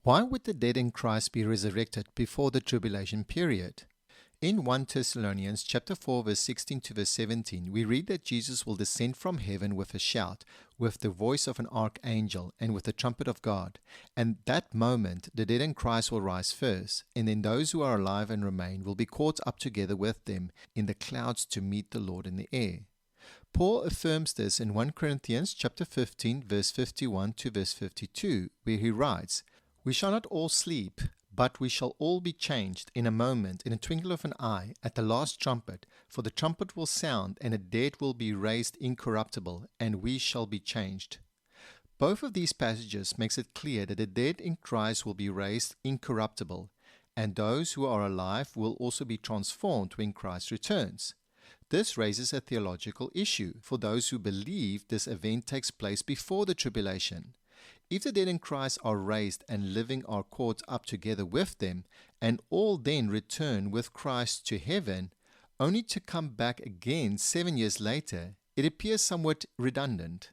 Why would the dead in Christ be resurrected before the tribulation period? In 1 Thessalonians chapter 4 verse 16 to verse 17, we read that Jesus will descend from heaven with a shout, with the voice of an archangel, and with the trumpet of God. And that moment the dead in Christ will rise first, and then those who are alive and remain will be caught up together with them in the clouds to meet the Lord in the air. Paul affirms this in 1 Corinthians chapter 15 verse 51 to verse 52, where he writes, "We shall not all sleep, but we shall all be changed in a moment, in a twinkle of an eye, at the last trumpet. For the trumpet will sound, and the dead will be raised incorruptible, and we shall be changed." Both of these passages makes it clear that the dead in Christ will be raised incorruptible, and those who are alive will also be transformed when Christ returns. This raises a theological issue for those who believe this event takes place before the tribulation. If the dead in Christ are raised and living are caught up together with them, and all then return with Christ to heaven, only to come back again 7 years later, it appears somewhat redundant.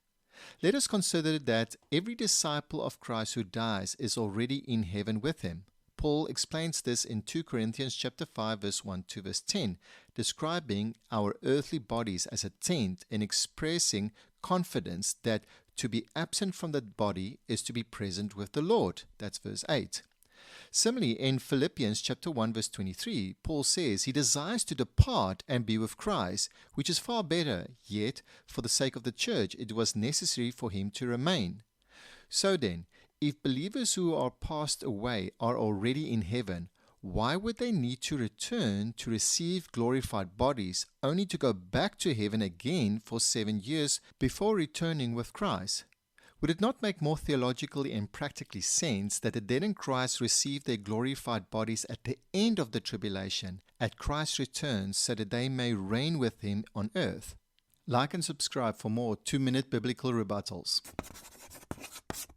Let us consider that every disciple of Christ who dies is already in heaven with him. Paul explains this in 2 Corinthians chapter 5 verse 1 to verse 10, describing our earthly bodies as a tent and expressing confidence that to be absent from the body is to be present with the Lord. That's verse 8. Similarly, in Philippians chapter 1 verse 23, Paul says he desires to depart and be with Christ, which is far better, yet for the sake of the church it was necessary for him to remain. So then, if believers who are passed away are already in heaven, why would they need to return to receive glorified bodies only to go back to heaven again for 7 years before returning with Christ? Would it not make more theologically and practically sense that the dead in Christ receive their glorified bodies at the end of the tribulation, at Christ's return, so that they may reign with him on earth? Like and subscribe for more 2-minute biblical rebuttals.